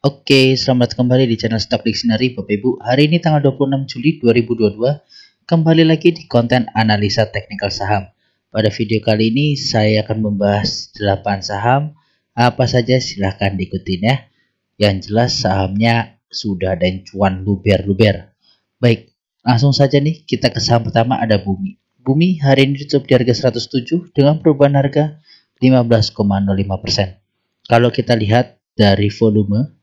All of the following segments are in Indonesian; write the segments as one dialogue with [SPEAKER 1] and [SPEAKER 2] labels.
[SPEAKER 1] Oke, selamat kembali di channel Stock Dictionary Bapak Ibu. Hari ini tanggal 26 Juli 2022, kembali lagi di konten analisa teknikal saham. Pada video kali ini saya akan membahas 8 saham. Apa saja silahkan diikutin ya. Yang jelas sahamnya sudah ada yang cuan luber-luber. Baik, langsung saja nih kita ke saham pertama, ada Bumi. Bumi hari ini ditutup di harga 107 dengan perubahan harga 15,05%. Kalau kita lihat dari volume,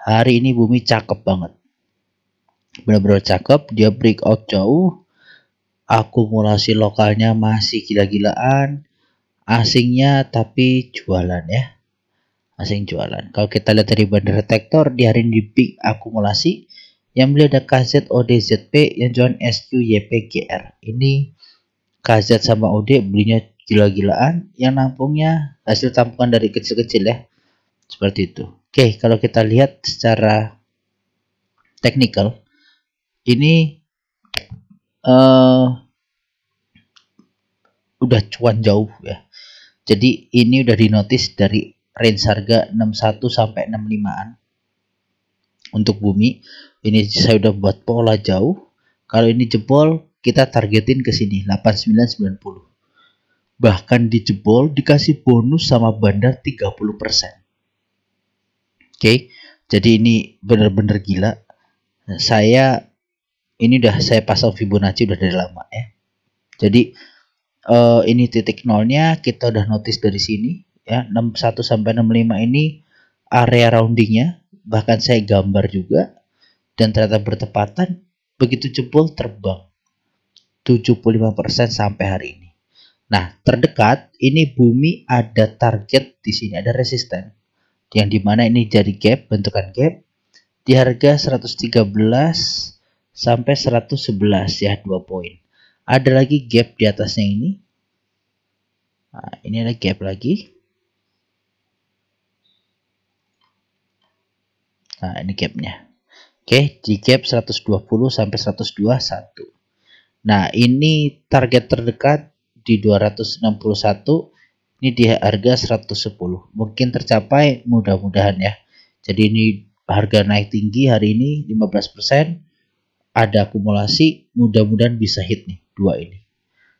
[SPEAKER 1] hari ini Bumi cakep banget, benar-benar cakep. Dia breakout jauh, akumulasi lokalnya masih gila-gilaan, asingnya tapi jualan ya, asing jualan. Kalau kita lihat dari Bandar Detektor, di hari ini big akumulasi. Yang beli ada KZ, OD, ZP, yang jualan SQ, YP, GR. Ini KZ sama OD belinya gila-gilaan, yang nampungnya hasil tampungan dari kecil-kecil ya, seperti itu. Oke, kalau kita lihat secara technical, ini udah cuan jauh ya. Jadi ini udah dinotis dari range harga 61 sampai 65-an. Untuk Bumi, ini saya udah buat pola jauh. Kalau ini jebol, kita targetin ke sini 8990. Bahkan dijebol dikasih bonus sama Bandar 30%. Oke, jadi ini bener-bener gila. Saya ini udah saya pasang Fibonacci udah dari lama ya. Jadi ini titik nolnya kita udah notice dari sini ya, 61 sampai 65 ini area roundingnya, bahkan saya gambar juga, dan ternyata bertepatan. Begitu jebol terbang 75% sampai hari ini. Nah, terdekat ini Bumi ada target di sini, ada resisten yang dimana ini jadi gap, bentukan gap di harga 113 sampai 111 ya, 2 poin. Ada lagi gap di atasnya ini. Nah, ini ada gap lagi. Nah, ini gapnya. Oke, di gap 120 sampai 121. Nah, ini target terdekat di 261. Ini di harga 110. Mungkin tercapai, mudah-mudahan ya. Jadi ini harga naik tinggi hari ini 15%. Ada akumulasi, mudah-mudahan bisa hit nih dua ini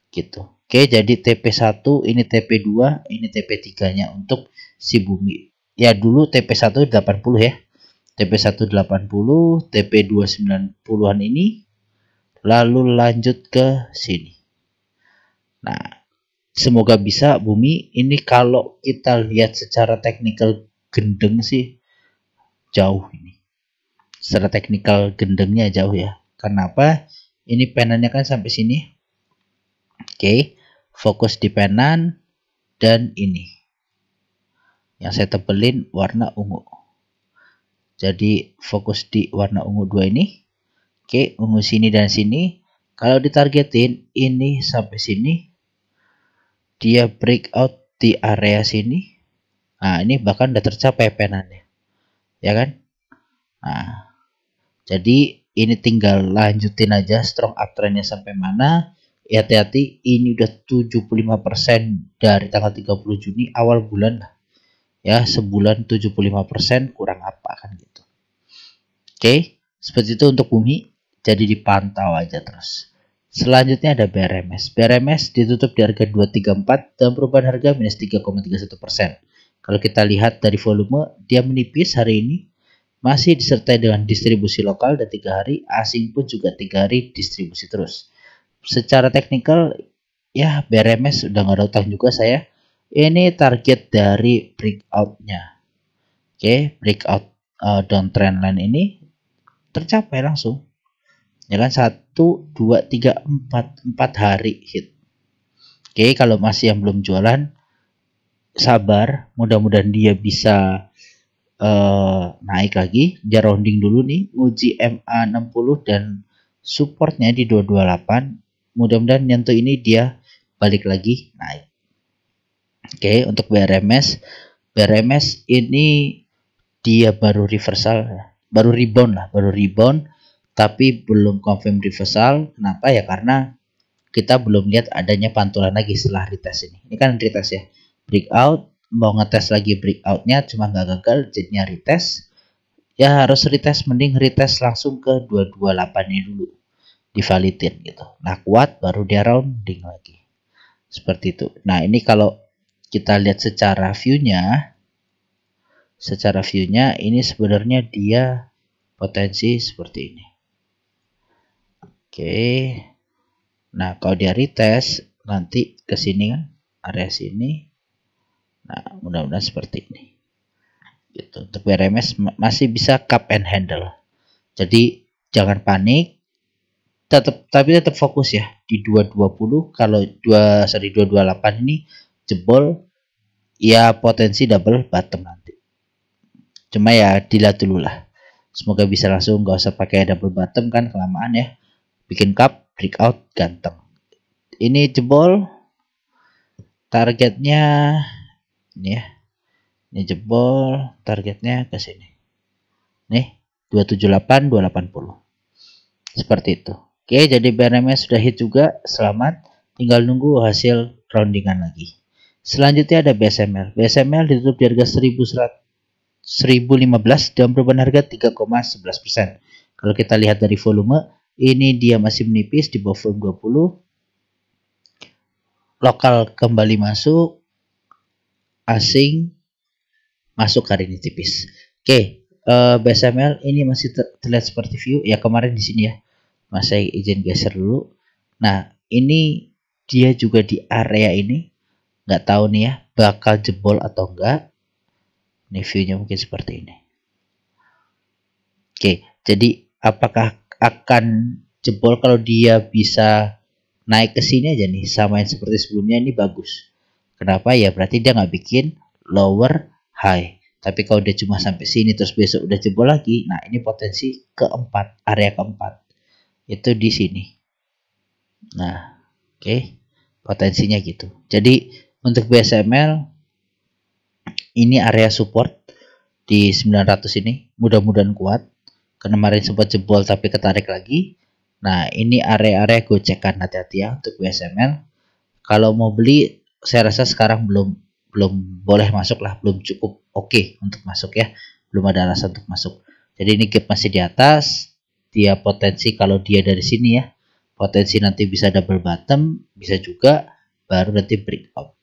[SPEAKER 1] gitu. Oke, jadi TP1 ini, TP2 ini, TP3 nya untuk si Bumi ya. Dulu TP1 80 ya, TP1 80, TP2 90-an ini, lalu lanjut ke sini. Nah, semoga bisa Bumi ini. Kalau kita lihat secara teknikal gendeng sih jauh ini, secara teknikal gendengnya jauh ya. Kenapa? Ini penannya kan sampai sini. Oke, fokus di penan dan ini yang saya tebelin warna ungu. Jadi fokus di warna ungu dua ini. Oke, ungu sini dan sini. Kalau ditargetin ini sampai sini, dia breakout di area sini. Nah, ini bahkan udah tercapai penannya, ya kan? Nah, jadi ini tinggal lanjutin aja strong uptrendnya sampai mana. Hati-hati, ini udah 75% dari tanggal 30 Juni awal bulan lah. Ya, sebulan 75% kurang apa kan gitu. Oke, seperti itu untuk Bumi. Jadi dipantau aja terus. Selanjutnya ada BRMS. BRMS ditutup di harga 234 dan perubahan harga minus 3,31%. Kalau kita lihat dari volume, dia menipis hari ini. Masih disertai dengan distribusi lokal dan 3 hari, asing pun juga 3 hari distribusi terus. Secara teknikal ya, BRMS udah nggak ada utang juga saya. Ini target dari breakoutnya. Oke, breakout downtrend line ini tercapai langsung. Ya kan, 1, 2, 3, 4 hari hit. Oke, kalau masih yang belum jualan, sabar, mudah-mudahan dia bisa naik lagi. Dia rounding dulu nih, uji MA 60 dan supportnya di 228. Mudah-mudahan nyentuh ini dia balik lagi naik. Oke, untuk BRMS ini dia baru reversal, baru rebound, tapi belum confirm reversal. Kenapa ya? Karena kita belum lihat adanya pantulan lagi setelah retest ini. Ini kan retest ya, breakout, mau ngetes lagi breakoutnya cuma nggak gagal, jadinya retest. ya harus retest, mending retest langsung ke 228 ini dulu, divalidin gitu. Nah kuat baru dia rounding lagi seperti itu. Nah ini kalau kita lihat secara viewnya, ini sebenarnya dia potensi seperti ini. Oke, nah kalau dia retest nanti ke sini kan, area sini. Nah mudah-mudahan seperti ini gitu. Untuk BRMS masih bisa cup and handle, jadi jangan panik, tapi tetap fokus ya di 220. Kalau 228 ini jebol ya potensi double bottom nanti, cuma ya dilihat dulu lah, semoga bisa langsung, gak usah pakai double bottom kan kelamaan ya, bikin cup breakout ganteng. Ini jebol targetnya ini ya, ini jebol targetnya ke sini nih, 278 280 seperti itu. Oke, jadi BRMS sudah hit juga, selamat, tinggal nunggu hasil roundingan lagi. Selanjutnya ada BSML. BSML ditutup di harga 1015 dan perubahan harga 3,11%. Kalau kita lihat dari volume, ini dia masih menipis di bawah volume 20. Lokal kembali masuk, asing masuk hari ini tipis. Oke, BSML ini masih terlihat seperti view ya kemarin di sini ya. Mas saya izin geser dulu. Nah ini dia juga di area ini, nggak tahu nih ya bakal jebol atau enggak. Ini viewnya mungkin seperti ini. Oke, jadi apakah akan jebol? Kalau dia bisa naik ke sini aja nih, samain seperti sebelumnya, ini bagus. Kenapa ya? Berarti dia nggak bikin lower high. Tapi kalau dia cuma sampai sini terus besok udah jebol lagi, nah ini potensi keempat, area keempat itu di sini. Nah, oke, potensinya gitu. Jadi untuk BSML ini area support di 900 ini, mudah-mudahan kuat. Karena kemarin sempat jebol tapi ketarik lagi. Nah, ini area-area gocekan, hati-hati ya untuk BSML. Kalau mau beli, saya rasa sekarang belum boleh masuk lah, belum cukup oke untuk masuk ya, belum ada alasan untuk masuk. Jadi ini gap masih di atas, dia potensi kalau dia dari sini ya, potensi nanti bisa double bottom, bisa juga baru nanti breakout.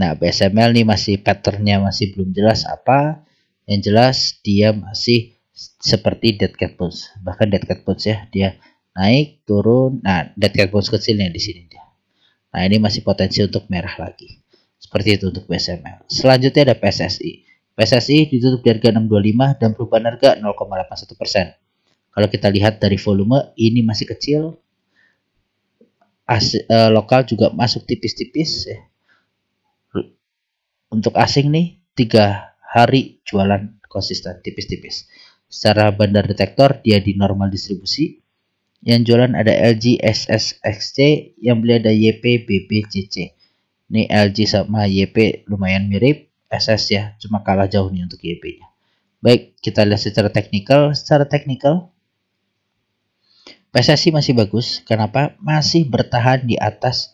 [SPEAKER 1] Nah BSML nih masih patternnya masih belum jelas apa, yang jelas dia masih seperti dead cat bounce, bahkan dead cat bounce ya, dia naik turun. Nah dead cat bounce kecilnya di sini dia. Nah ini masih potensi untuk merah lagi. Seperti itu untuk BSML. Selanjutnya ada PSSI. PSSI ditutup di harga 625 dan perubahan harga 0,81%. Kalau kita lihat dari volume, ini masih kecil. Lokal juga masuk tipis-tipis ya. Untuk asing nih 3 hari jualan konsisten tipis-tipis. Secara bandar detektor dia di normal distribusi. Yang jualan ada LG SSXC, yang beli ada YP BBCC. Ini LG sama YP lumayan mirip, SS ya, cuma kalah jauh nih untuk YP-nya. Baik, kita lihat secara teknikal. Secara teknikal, PSSI masih bagus. Kenapa? Masih bertahan di atas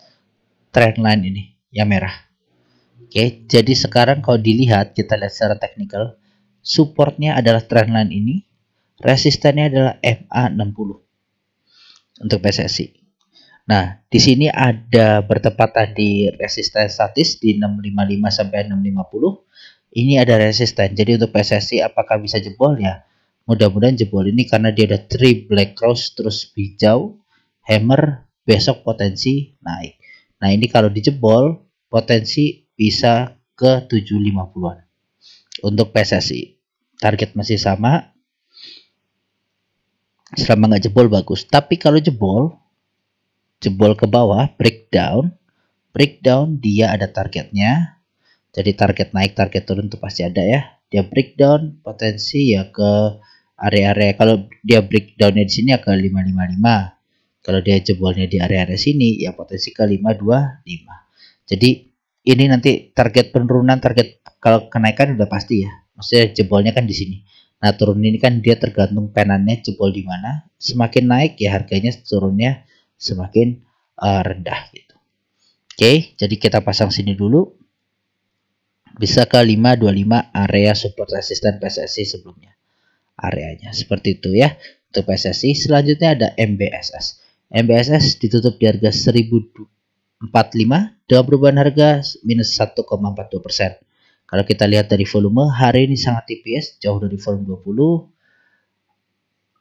[SPEAKER 1] trendline ini, yang merah. Oke, jadi sekarang kalau dilihat, kita lihat secara teknikal, supportnya adalah trendline ini, resistennya adalah MA60 untuk PSSI. Nah, di sini ada bertepatan di resisten statis di 655 sampai 650. Ini ada resisten. Jadi untuk PSSI apakah bisa jebol ya? Mudah-mudahan jebol ini karena dia ada 3 black cross terus hijau, hammer, besok potensi naik. Nah, ini kalau dijebol potensi bisa ke 750-an. Untuk PSSI target masih sama. Selama nggak jebol bagus. Tapi kalau jebol ke bawah, breakdown dia ada targetnya. Jadi target naik, target turun itu pasti ada ya. Dia breakdown potensi ya ke area-area, kalau dia breakdownnya di sini ya ke 555. Kalau dia jebolnya di area-area sini ya potensi ke 525. Jadi ini nanti target penurunan, target kalau kenaikan udah pasti ya. Maksudnya jebolnya kan di sini. Nah turun ini kan dia tergantung penannya jebol di mana. Semakin naik ya harganya, turunnya semakin rendah gitu. Oke, jadi kita pasang sini dulu. Bisa ke 525 area support resisten PSSI sebelumnya. areanya. Seperti itu ya untuk PSSI. Selanjutnya ada MBSS. MBSS ditutup di harga 1045 dengan perubahan harga minus 1,42%. Kalau kita lihat dari volume, hari ini sangat tipis, jauh dari volume 20.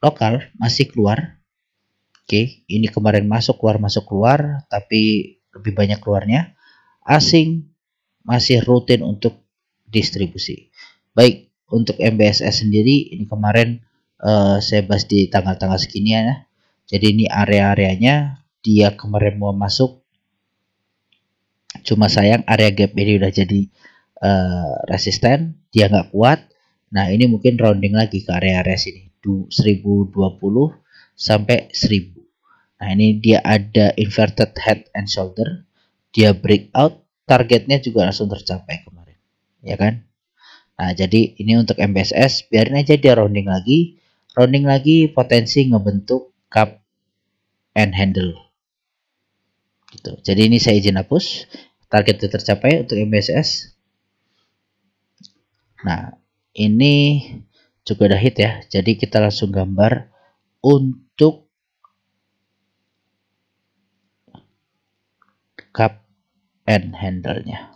[SPEAKER 1] Lokal masih keluar. Oke, ini kemarin masuk keluar, tapi lebih banyak keluarnya. Asing masih rutin untuk distribusi. Baik, untuk MBSS sendiri, ini kemarin saya bahas di tanggal-tanggal segini ya. Jadi ini area-areanya, dia kemarin mau masuk. Cuma sayang area gap ini udah jadi resisten, dia nggak kuat. Nah, ini mungkin rounding lagi ke area-area sini. 1020 sampai 1000. Nah, ini dia ada inverted head and shoulder. Dia breakout, targetnya juga langsung tercapai kemarin. Ya kan? Nah, jadi ini untuk MBSS, biarin aja dia rounding lagi. Rounding lagi potensi ngebentuk cup and handle. Gitu. Jadi ini saya izin hapus. Targetnya tercapai untuk MBSS. Nah, ini juga udah hit ya. Jadi kita langsung gambar untuk cup and handle-nya.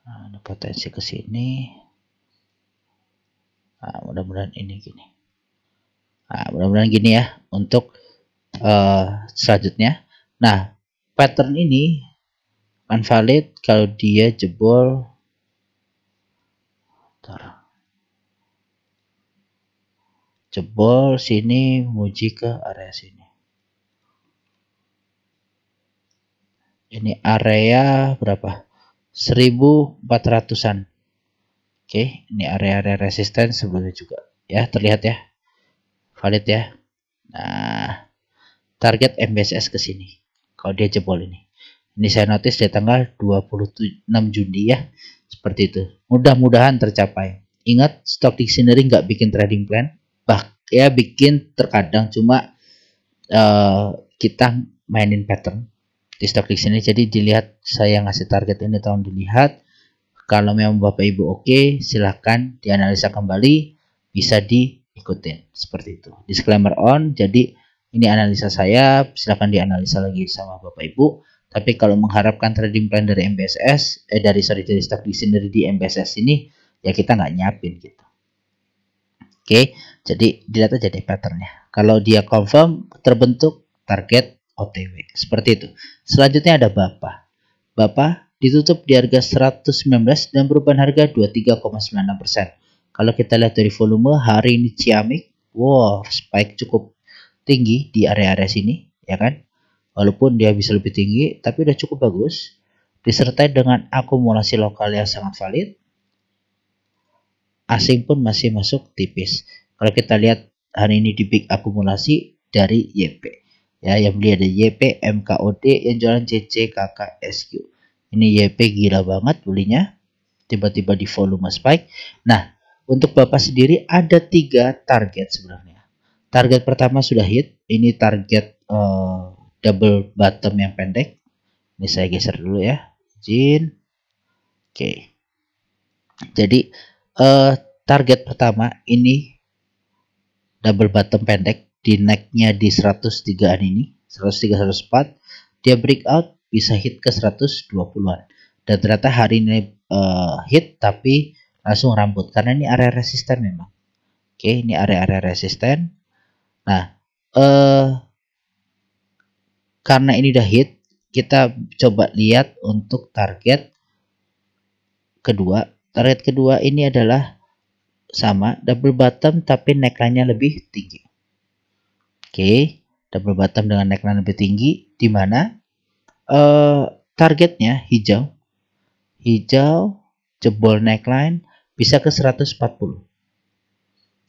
[SPEAKER 1] Nah, ada potensi ke sini. Nah, mudah-mudahan ini gini. Nah, mudah-mudahan gini ya untuk selanjutnya. Nah, pattern ini valid kalau dia jebol. Jebol sini menuju ke area sini. Ini area berapa? 1400-an. Oke, ini area-area resisten sebelumnya juga. Ya, terlihat ya. Valid ya. Nah, target MBSS ke sini. Kalau dia jebol ini. Ini saya notice di tanggal 26 Juni ya. Seperti itu. Mudah-mudahan tercapai. Ingat, stock dictionary nggak bikin trading plan. Ya bikin terkadang, cuma kita mainin pattern di stock dictionary. Jadi dilihat saya ngasih target ini, tolong dilihat. Kalau memang Bapak Ibu oke, silahkan dianalisa kembali, bisa diikutin seperti itu. Disclaimer on, jadi ini analisa saya, silahkan dianalisa lagi sama Bapak Ibu. Tapi kalau mengharapkan trading plan dari MBSS, dari stock dictionary di MBSS ini, ya kita nggak nyiapin gitu. Oke, jadi dilihat aja deh patternnya. Kalau dia confirm terbentuk target OTW seperti itu. Selanjutnya ada BAPA. BAPA ditutup di harga 119 dan perubahan harga 23,96%. Kalau kita lihat dari volume hari ini ciamik, wow, spike cukup tinggi di area-area sini, ya kan? Walaupun dia bisa lebih tinggi, tapi udah cukup bagus. Disertai dengan akumulasi lokal yang sangat valid. Asing pun masih masuk tipis. Kalau kita lihat hari ini di big akumulasi dari YP. Ya, yang beli ada YP, MKOD, yang jualan CC, KK, SQ. Ini YP gila banget belinya. Tiba-tiba di volume spike. Nah, untuk Bapak sendiri ada 3 target sebenarnya. Target pertama sudah hit. Ini target double bottom yang pendek. Ini saya geser dulu ya. Izin. Oke. Jadi target pertama ini double bottom pendek di necknya di 103-an ini, 103 104, dia breakout bisa hit ke 120-an. Dan ternyata hari ini hit tapi langsung rambut karena ini area resisten memang. Oke, ini area-area resisten. Nah, karena ini udah hit, kita coba lihat untuk target kedua. Target kedua ini adalah sama double bottom tapi neckline-nya lebih tinggi. Oke, double bottom dengan neckline lebih tinggi, di mana targetnya hijau jebol neckline bisa ke 140.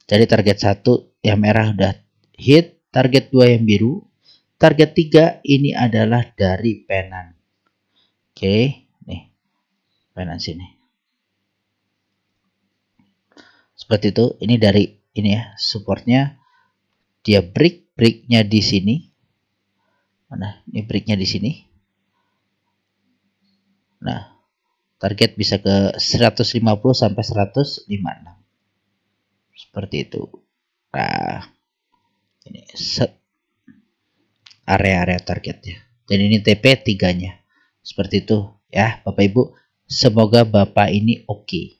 [SPEAKER 1] Jadi target 1 yang merah udah hit, target 2 yang biru, target 3 ini adalah dari penan. Oke, nih penan sini. Seperti itu, ini dari ini ya, supportnya dia breaknya di sini. Mana? Ini breaknya di sini. Nah, target bisa ke 150 sampai 156. seperti itu. Nah, ini set area-area targetnya, dan ini TP 3-nya seperti itu ya Bapak Ibu. Semoga Bapak ini oke.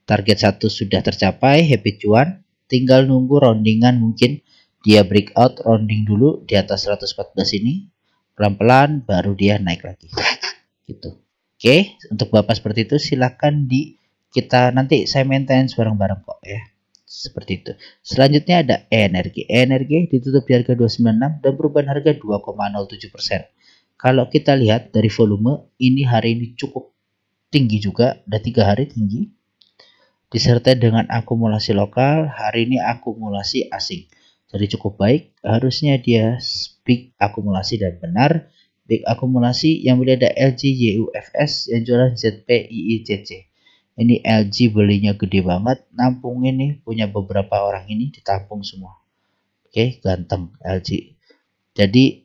[SPEAKER 1] Target 1 sudah tercapai, happy cuan, tinggal nunggu roundingan, mungkin dia breakout rounding dulu di atas 114 ini, pelan-pelan baru dia naik lagi gitu. Oke, untuk Bapak seperti itu silakan kita nanti saya maintenance bareng-bareng kok ya. Seperti itu. Selanjutnya ada energi. Energi ditutup di harga 296 dan perubahan harga 2,07%. Kalau kita lihat dari volume, ini hari ini cukup tinggi juga, udah 3 hari tinggi. Disertai dengan akumulasi lokal, hari ini akumulasi asing. Jadi cukup baik, harusnya dia big akumulasi dan benar. Big akumulasi yang beli ada LG YUFS yang jualan ZPIICC. Ini LG belinya gede banget, nampung ini punya beberapa orang ini ditampung semua. Oke, ganteng LG. Jadi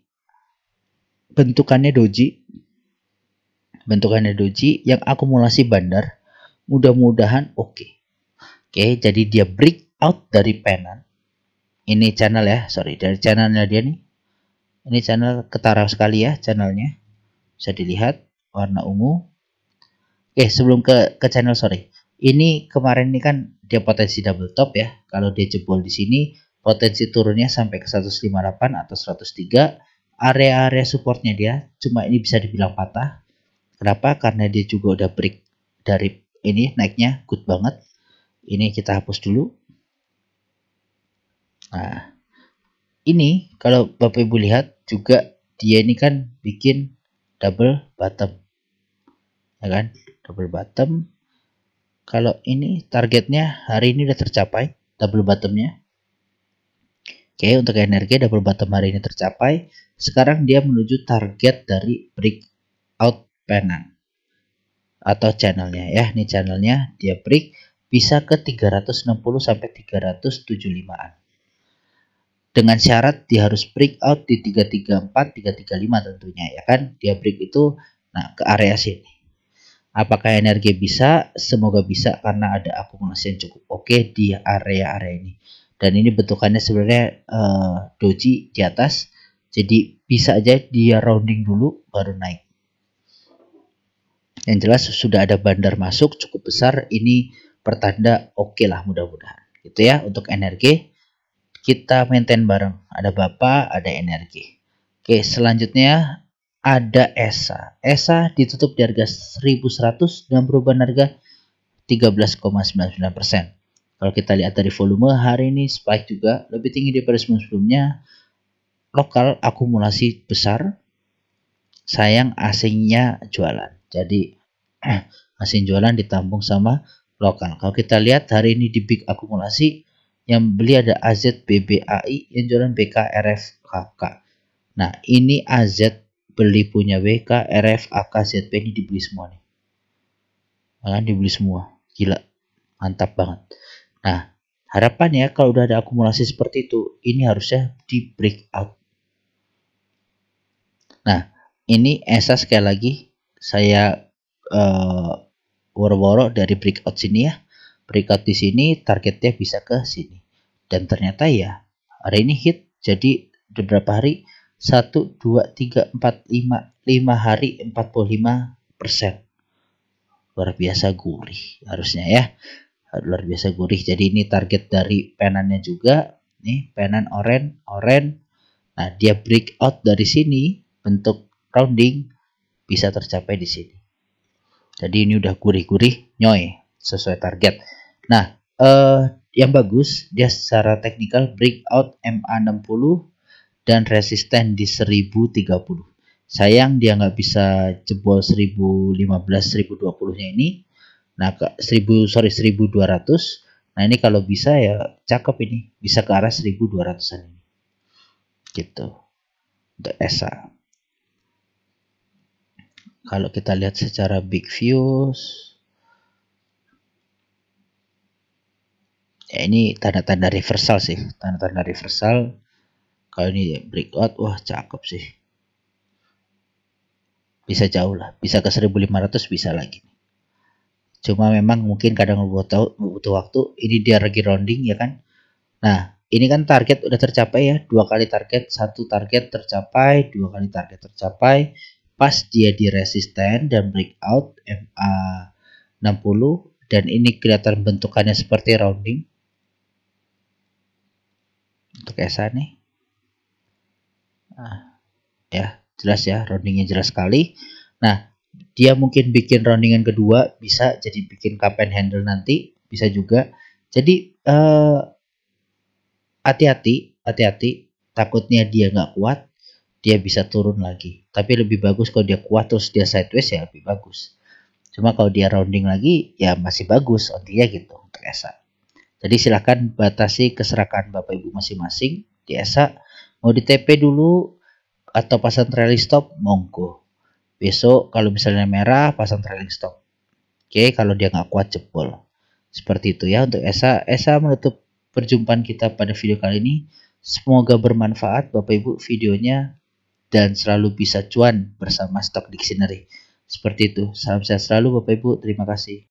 [SPEAKER 1] bentukannya doji. Bentukannya doji yang akumulasi bandar. Mudah-mudahan oke. Oke, jadi dia breakout dari penan. Ini channel ya, sorry, dari channelnya dia nih. Ini channel ketara sekali ya channelnya. Bisa dilihat warna ungu. Oke, sebelum ke channel, sorry. Ini kemarin ini kan dia potensi double top ya. Kalau dia jebol di sini, potensi turunnya sampai ke 158 atau 103. Area-area supportnya dia, cuma ini bisa dibilang patah. Kenapa? Karena dia juga udah break dari ini, naiknya good banget. Ini kita hapus dulu. Nah, ini kalau Bapak Ibu lihat juga dia ini kan bikin double bottom. Ya kan? Double bottom. Kalau ini targetnya hari ini udah tercapai, double bottomnya. Oke, untuk energi double bottom hari ini tercapai. Sekarang dia menuju target dari breakout penan atau channelnya ya. Ini channelnya dia break bisa ke 360 sampai 375-an. Dengan syarat dia harus breakout di 334, 335 tentunya ya kan. Dia break itu nah ke area sini. Apakah energi bisa? Semoga bisa karena ada akumulasi yang cukup oke di area-area ini. Dan ini bentukannya sebenarnya doji di atas. Jadi bisa aja dia rounding dulu baru naik. Yang jelas sudah ada bandar masuk cukup besar. Ini pertanda oke lah mudah-mudahan. Gitu ya untuk energi. Kita maintain bareng. Ada Bapak, ada energi. Oke, selanjutnya ada ESA. ESA ditutup di harga 1100 dan perubahan harga 13,99%. Kalau kita lihat dari volume hari ini spike juga lebih tinggi daripada sebelumnya. Lokal akumulasi besar. Sayang asingnya jualan. Jadi asing jualan ditampung sama lokal. Kalau kita lihat hari ini di big akumulasi yang beli ada AZ BBAI yang jualan BKRFKK. Nah, ini AZ beli punya WK, RF, AK, ZP ini dibeli semua nih. Nah, dibeli semua. Gila. Mantap banget. Nah, harapannya kalau udah ada akumulasi seperti itu, ini harusnya di breakout. Nah, ini ESA sekali lagi saya woro-woro dari breakout sini ya. Breakout di sini targetnya bisa ke sini. Dan ternyata ya, hari ini hit. Jadi beberapa hari 1, 2, 3, 4, 5 hari 45%. Luar biasa gurih harusnya ya. Luar biasa gurih. Jadi ini target dari penannya juga. Nih penan oren. Nah dia breakout dari sini. Bentuk rounding bisa tercapai di sini. Jadi ini udah gurih-gurih nyoy. Sesuai target. Nah yang bagus dia secara teknikal breakout MA60 dan resisten di 1030. Sayang dia nggak bisa jebol 1015 1020-nya ini. Nah, 1200. Nah, ini kalau bisa ya cakep ini. Bisa ke arah 1200-an ini. Gitu. Untuk ESA. Kalau kita lihat secara big views, ya ini tanda-tanda reversal sih. Tanda-tanda reversal. Kalau ini breakout, wah cakep sih. Bisa jauh lah. Bisa ke 1500 bisa lagi. Cuma memang mungkin kadang butuh waktu. Ini dia lagi rounding ya kan. Nah, ini kan target udah tercapai ya, 2 kali target, 1 target tercapai, 2 kali target tercapai. Pas dia di resisten dan breakout MA 60 dan ini kelihatan bentukannya seperti rounding. Untuk SA nih. Nah, ya, jelas ya, roundingnya jelas sekali. Nah, dia mungkin bikin roundingan kedua, bisa jadi bikin cup and handle nanti, bisa juga. Jadi hati-hati, takutnya dia nggak kuat, dia bisa turun lagi. Tapi lebih bagus kalau dia kuat terus dia sideways ya lebih bagus. Cuma kalau dia rounding lagi ya masih bagus, intinya gitu untuk ESA. Jadi silahkan batasi keserakahan Bapak Ibu masing-masing di ESA. Mau di TP dulu atau pasang trailing stop, monggo. Besok kalau misalnya merah pasang trailing stop. Oke, kalau dia nggak kuat jebol. Seperti itu ya untuk ESA. ESA menutup perjumpaan kita pada video kali ini. Semoga bermanfaat Bapak Ibu videonya dan selalu bisa cuan bersama Stock Dictionary. Seperti itu. Salam sehat selalu Bapak Ibu. Terima kasih.